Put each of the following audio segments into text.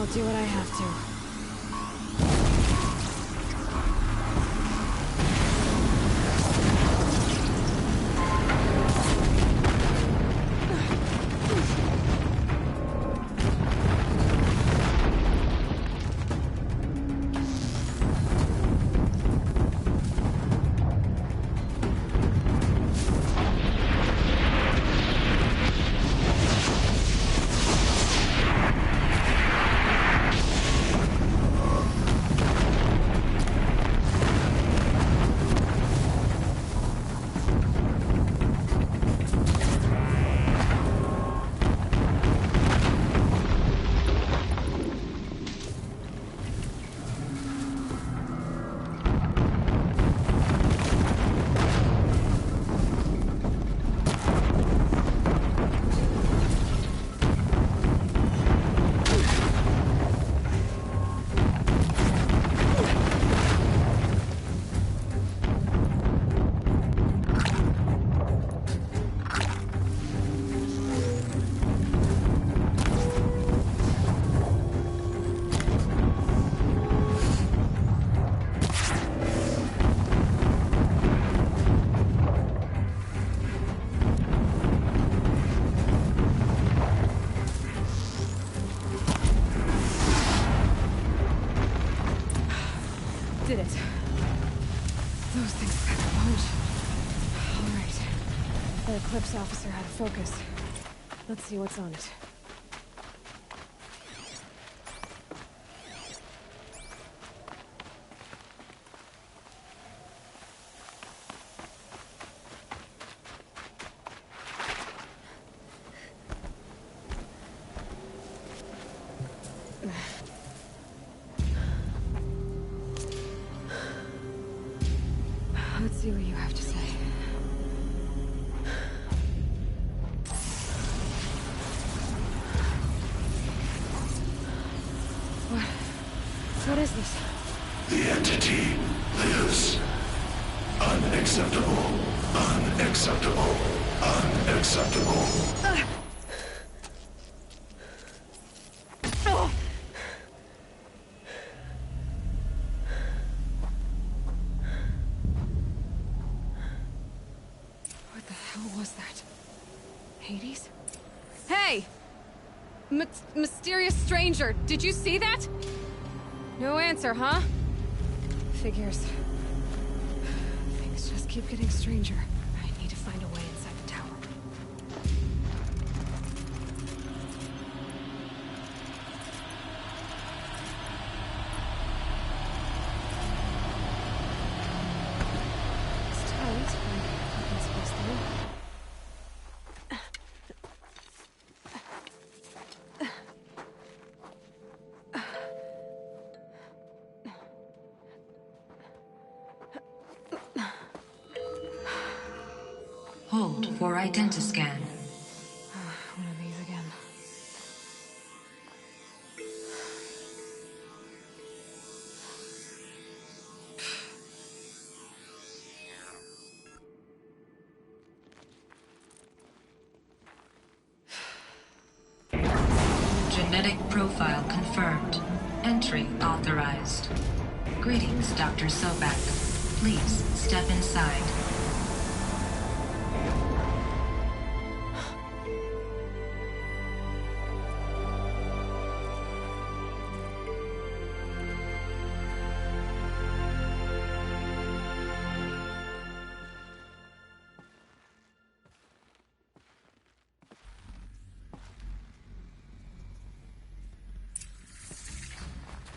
I'll do what I have to. Did it. Those things pack a punch. Alright. The Eclipse officer had a focus. Let's see what's on it. Let's see what you have to say. What is this? The entity lives. Unacceptable. Unacceptable. Unacceptable. What the hell was that? Hades? Hey! Mysterious stranger, did you see that? No answer, huh? Figures. Things just keep getting stranger. I need to find a way inside the tower. It's tight, but I can space through. Hold for identiscan. One of these again. Genetic profile confirmed. Entry authorized. Greetings, Dr. Sobek. Please step inside.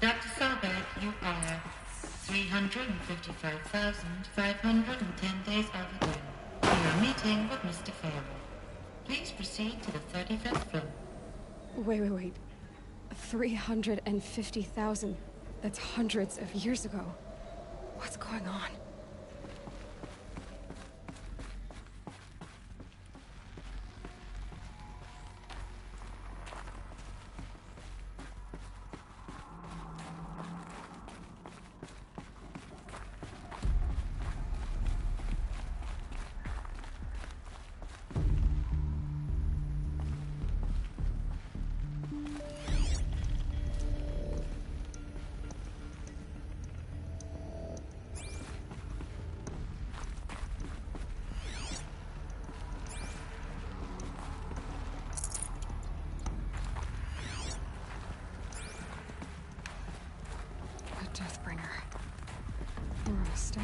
Dr. Sobek, you are 355,510 days overdue. You are meeting with Mr. Farrell. Please proceed to the 35th floor. Wait. 350,000. That's hundreds of years ago. What's going on?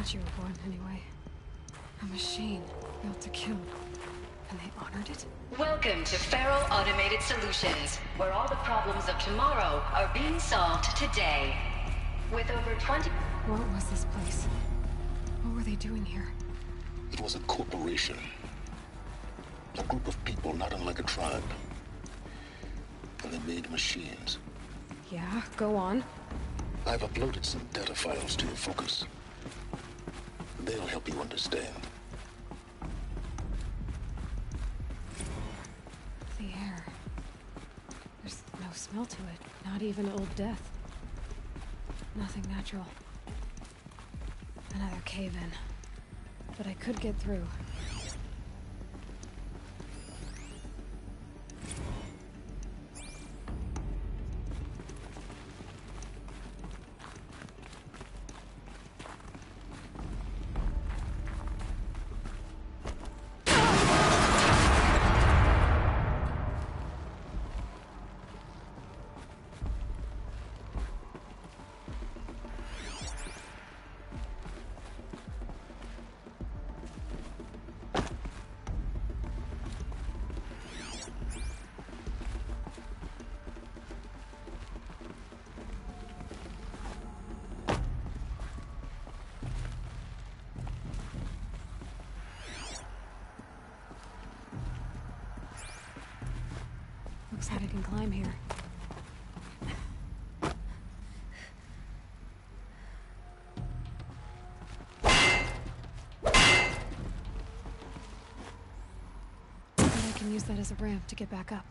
thought you were one, anyway. A machine built to kill. And they honored it? Welcome to Feral Automated Solutions, where all the problems of tomorrow are being solved today. With over 20... What was this place? What were they doing here? It was a corporation. A group of people not unlike a tribe. And they made machines. Yeah, go on. I've uploaded some data files to your focus. They'll help you understand. The air. There's no smell to it. Not even old death. Nothing natural. Another cave-in. But I could get through. Looks like I can climb here. And I can use that as a ramp to get back up.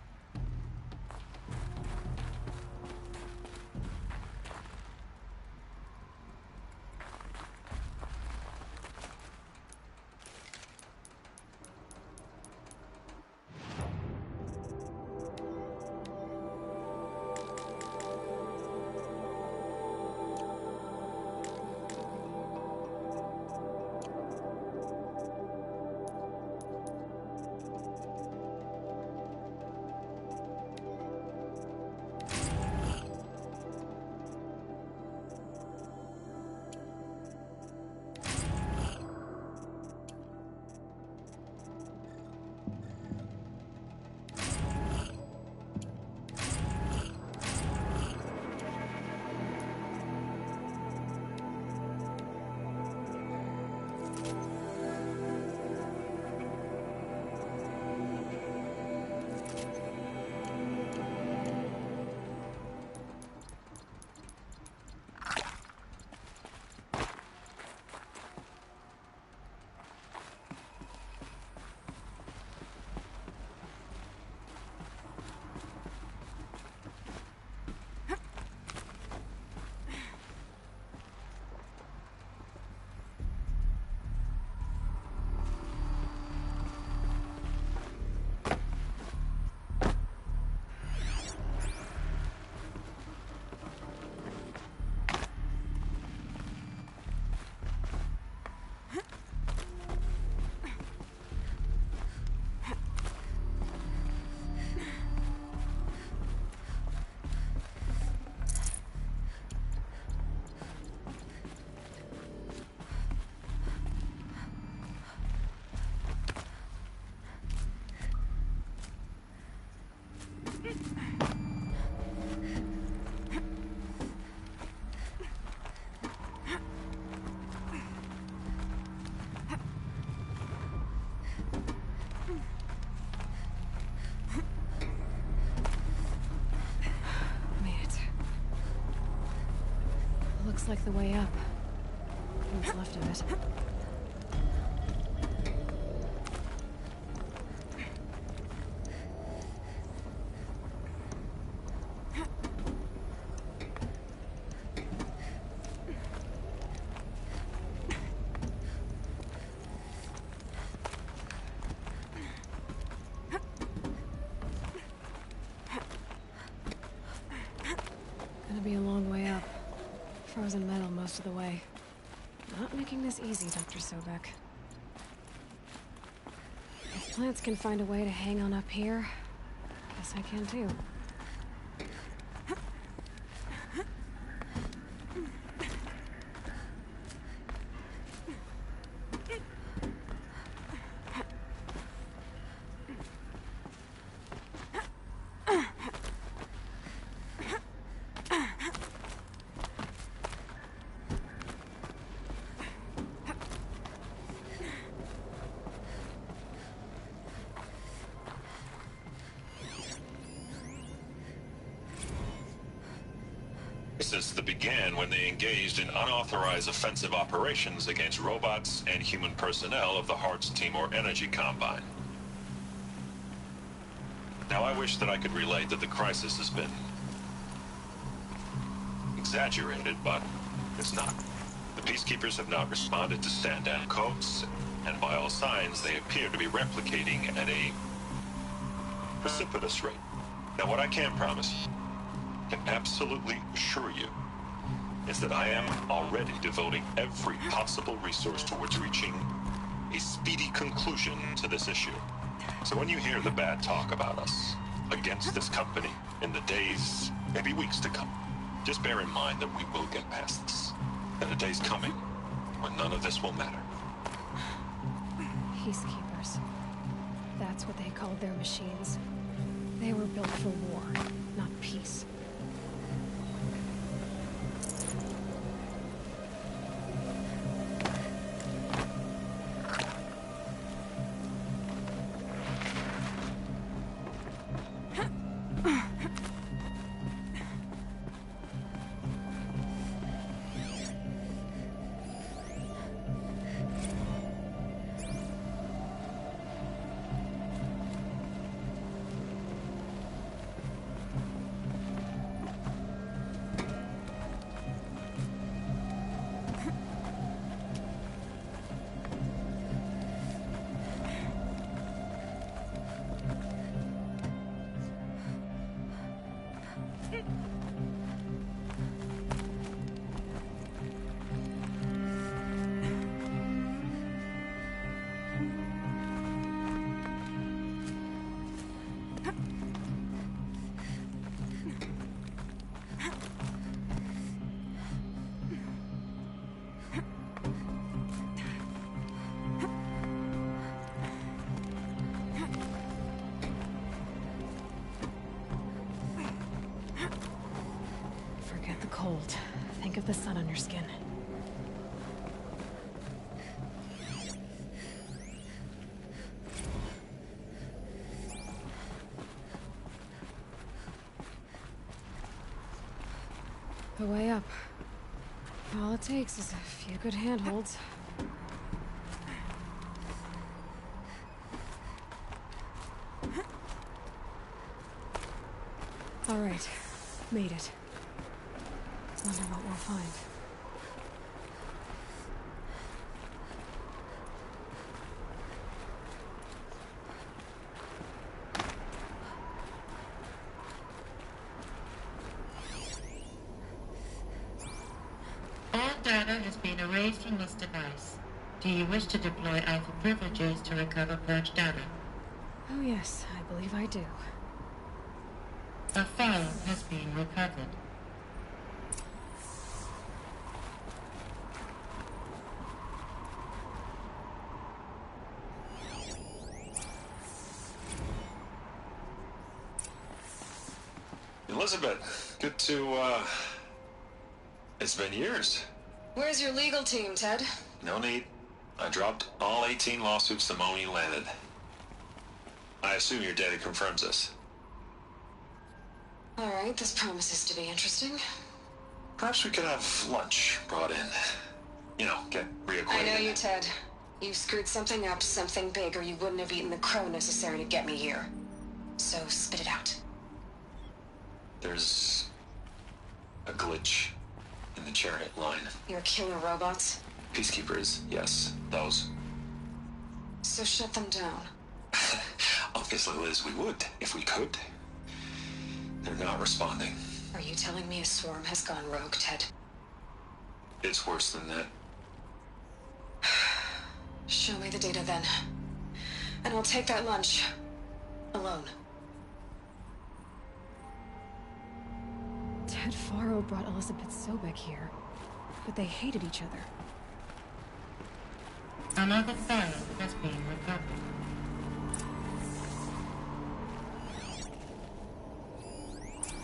Looks like the way up. What's left of it. Gonna be a long way up. Frozen metal most of the way. Not making this easy, Dr. Sobek. If plants can find a way to hang on up here, guess I can too. crisis that began when they engaged in unauthorized offensive operations against robots and human personnel of the Hearts Timor Energy Combine. Now, I wish that I could relate that the crisis has been exaggerated, but it's not. The Peacekeepers have not responded to stand-down codes, and by all signs, they appear to be replicating at a precipitous rate. Now, what I can promise, can absolutely assure you, is that I am already devoting every possible resource towards reaching a speedy conclusion to this issue. So when you hear the bad talk about us against this company in the days, maybe weeks to come, just bear in mind that we will get past this. And a day's coming when none of this will matter. Peacekeepers. That's what they called their machines. They were built for war, not peace. Forget the cold. Think of the sun on your skin. The way up. All it takes is a few good handholds. All right. Made it. Wonder what we'll find. All data has been erased from this device. Do you wish to deploy Alpha privileges to recover purged data? Oh yes, I believe I do. A file has been recovered. Elizabeth, good to, it's been years. Where's your legal team, Ted? No need. I dropped all 18 lawsuits the moment you landed. I assume your data confirms this. All right, this promises to be interesting. Perhaps we could have lunch brought in. You know, get reacquainted. I know you, Ted. You screwed something up, something big, or you wouldn't have eaten the crow necessary to get me here. So spit it out. There's a glitch in the chariot line. Your killer robots? Peacekeepers, yes, those. So shut them down. Obviously, Liz, we would, if we could. They're not responding. Are you telling me a swarm has gone rogue, Ted? It's worse than that. Show me the data then. And I'll take that lunch. Alone. Ted Faro brought Elizabeth Sobek here, but they hated each other. Another file has been recovered.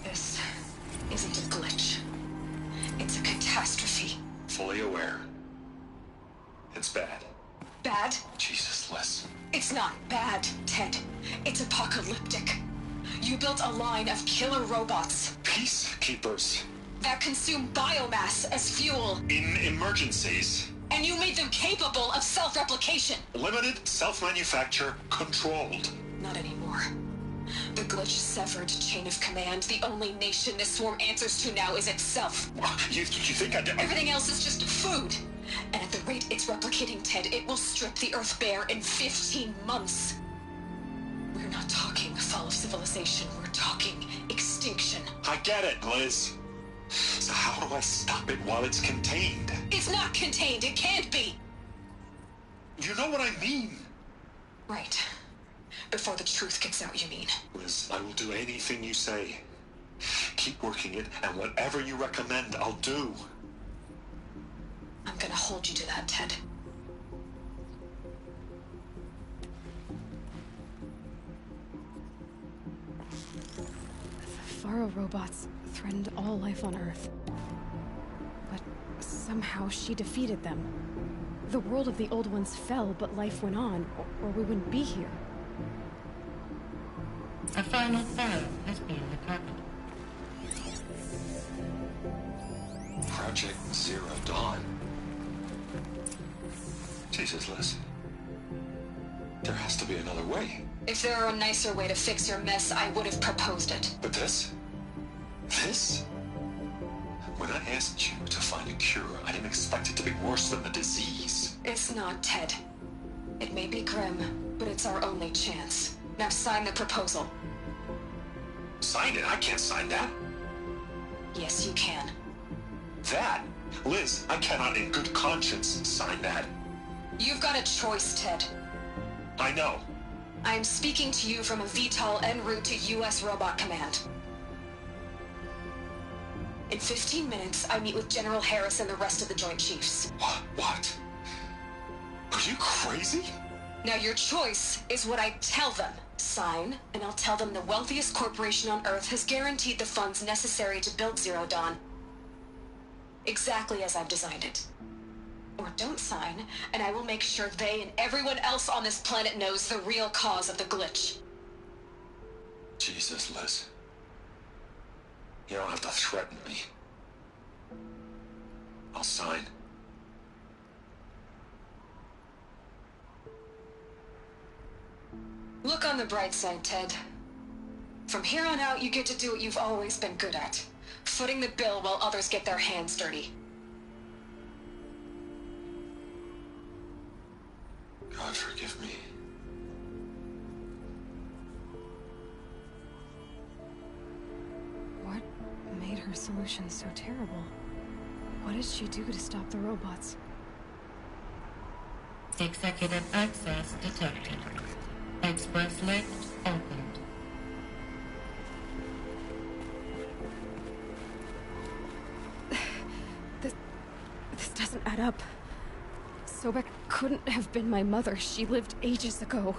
This isn't a glitch. It's a catastrophe. Fully aware. It's bad. Bad? Jesus, Les. It's not bad, Ted. It's apocalyptic. You built a line of killer robots. Peacekeepers. that consume biomass as fuel. In emergencies, And you made them capable of self-replication. limited, self-manufacture, controlled. Not anymore. The glitch severed chain of command. The only nation this swarm answers to now is itself. You think Everything else is just food. And at the rate it's replicating, Ted, it will strip the Earth bare in 15 months. We're not talking fall of civilization. We're talking extinction. I get it, Liz. So how do I stop it while it's contained? It's not contained. It can't be. You know what I mean? Right. Before the truth gets out, you mean? Liz, I will do anything you say. Keep working it, and whatever you recommend, I'll do. I'm gonna hold you to that, Ted. The Faro robots threatened all life on Earth. But somehow she defeated them. The world of the old ones fell, but life went on, or we wouldn't be here. A final Pharaoh has been recovered. Project Zero Dawn. Jesus, Liz. There has to be another way. If there were a nicer way to fix your mess, I would have proposed it. But this? This? When I asked you to find a cure, I didn't expect it to be worse than the disease. It's not, Ted. It may be grim, but it's our only chance. Now sign the proposal. Sign it? I can't sign that. Yes, you can. That? Liz, I cannot in good conscience sign that. You've got a choice, Ted. I know. I am speaking to you from a VTOL en route to U.S. Robot Command. In 15 minutes, I meet with General Harris and the rest of the Joint Chiefs. What? Are you crazy? Now your choice is what I tell them. Sign, and I'll tell them the wealthiest corporation on Earth has guaranteed the funds necessary to build Zero Dawn. Exactly as I've designed it. Or don't sign, and I will make sure they and everyone else on this planet knows the real cause of the glitch. Jesus, Liz. You don't have to threaten me. I'll sign. Look on the bright side, Ted. From here on out, you get to do what you've always been good at. Footing the bill while others get their hands dirty. God forgive me. What made her solution so terrible? What did she do to stop the robots? Executive access detected. Express lift opened. This doesn't add up. Sobek couldn't have been my mother. She lived ages ago.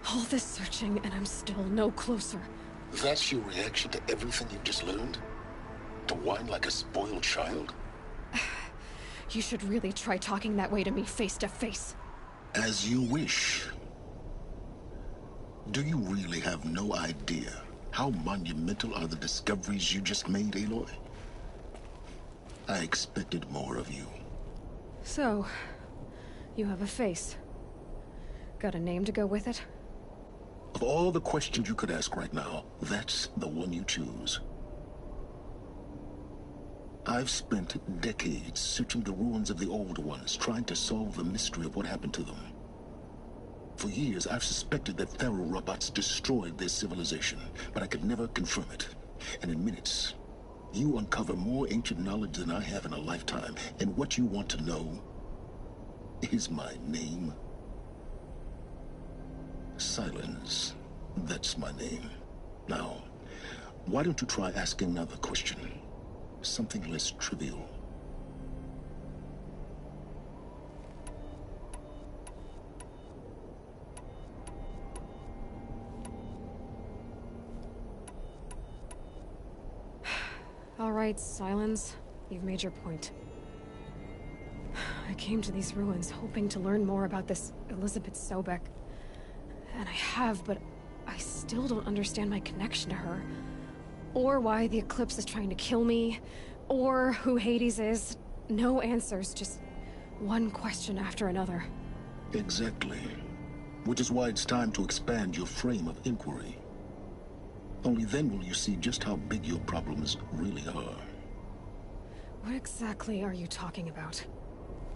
All this searching, and I'm still no closer. That's your reaction to everything you've just learned? To whine like a spoiled child? You should really try talking that way to me face to face. As you wish. Do you really have no idea how monumental are the discoveries you just made, Aloy? I expected more of you. So, you have a face. Got a name to go with it? Of all the questions you could ask right now, that's the one you choose. I've spent decades searching the ruins of the old ones, trying to solve the mystery of what happened to them. For years, I've suspected that Faro robots destroyed their civilization, but I could never confirm it. And in minutes, you uncover more ancient knowledge than I have in a lifetime. And what you want to know is my name. Silence. That's my name. Now, why don't you try asking another question? Something less trivial. All right, Silence. You've made your point. I came to these ruins hoping to learn more about this Elizabeth Sobek. And I have, but I still don't understand my connection to her. or why the Eclipse is trying to kill me, or who Hades is. No answers, just one question after another. Exactly. Which is why it's time to expand your frame of inquiry. Only then will you see just how big your problems really are. What exactly are you talking about?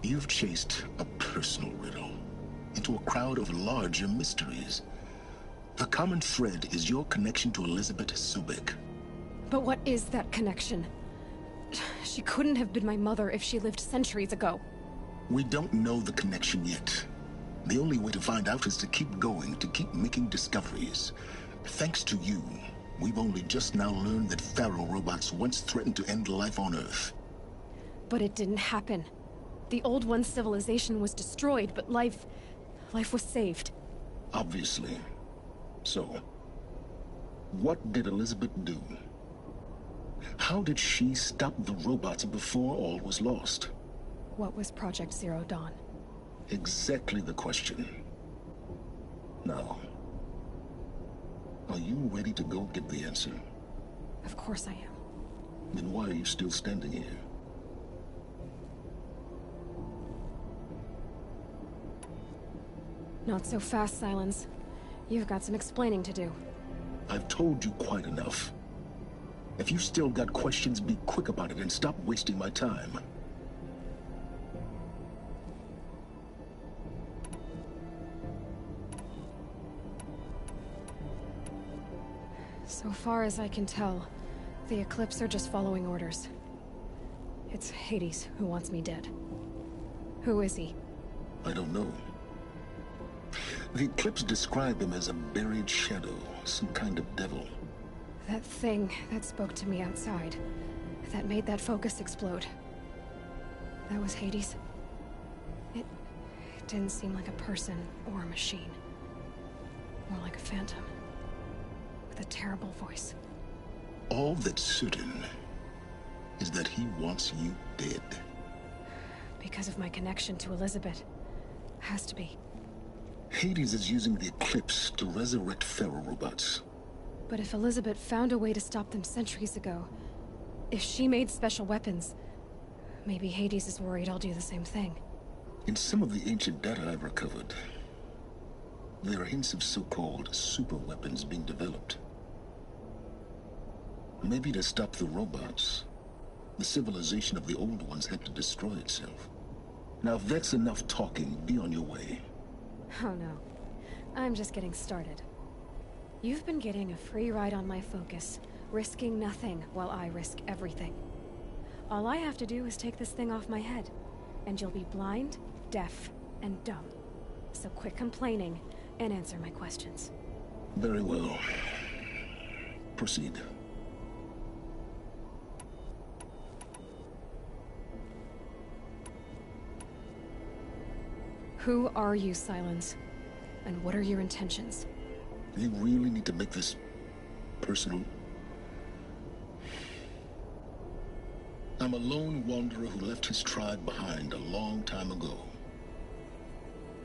You've chased a personal riddle into a crowd of larger mysteries. The common thread is your connection to Elizabeth Sobek. But what is that connection? She couldn't have been my mother if she lived centuries ago. We don't know the connection yet. The only way to find out is to keep going, to keep making discoveries. Thanks to you, we've only just now learned that Pharaoh robots once threatened to end life on Earth. But it didn't happen. The Old One's civilization was destroyed, but life was saved. Obviously. So, what did Elizabeth do? How did she stop the robots before all was lost? What was Project Zero Dawn? Exactly the question. Now, are you ready to go get the answer? Of course I am. Then why are you still standing here? Not so fast, Silence. You've got some explaining to do. I've told you quite enough. If you've still got questions, be quick about it and stop wasting my time. So far as I can tell, the Eclipse are just following orders. It's Hades who wants me dead. Who is he? I don't know. The Eclipse describe him as a buried shadow, some kind of devil. That thing that spoke to me outside, that made that focus explode. That was Hades. It didn't seem like a person or a machine. More like a phantom. With a terrible voice. All that's certain is that he wants you dead. Because of my connection to Elizabeth. Has to be. Hades is using the Eclipse to resurrect Pharaoh robots. But if Elizabeth found a way to stop them centuries ago, if she made special weapons, maybe Hades is worried I'll do the same thing. In some of the ancient data I've recovered, there are hints of so-called super weapons being developed. Maybe to stop the robots, the civilization of the old ones had to destroy itself. Now if that's enough talking, be on your way. Oh no. I'm just getting started. You've been getting a free ride on my focus, risking nothing while I risk everything. All I have to do is take this thing off my head, and you'll be blind, deaf, and dumb. So quit complaining and answer my questions. Very well. Proceed. Who are you, Silence? And what are your intentions? You really need to make this personal? I'm a lone wanderer who left his tribe behind a long time ago.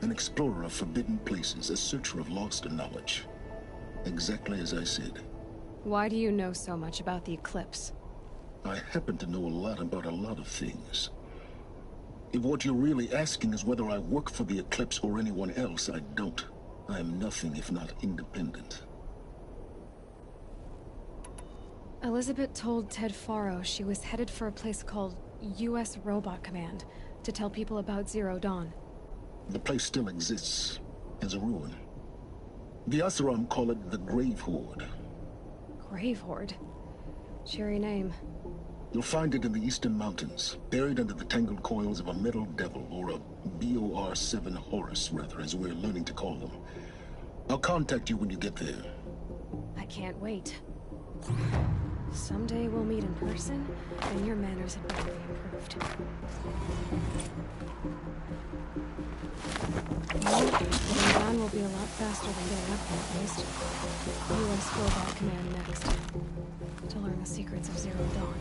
An explorer of forbidden places, a searcher of lost knowledge. Exactly as I said. Why do you know so much about the Eclipse? I happen to know a lot about a lot of things. If what you're really asking is whether I work for the Eclipse or anyone else, I don't. I am nothing if not independent. Elizabeth told Ted Faro she was headed for a place called U.S. Robot Command to tell people about Zero Dawn. The place still exists, as a ruin. The Oseram call it the Grave Horde. Grave Horde? Cheery name. You'll find it in the Eastern Mountains, buried under the tangled coils of a metal devil, or a BOR-7 Horus, rather, as we're learning to call them. I'll contact you when you get there. I can't wait. Someday we'll meet in person, and your manners had better be improved. Getting down will be a lot faster than getting up here, at least. U.S. Robot Command next. To learn the secrets of Zero Dawn.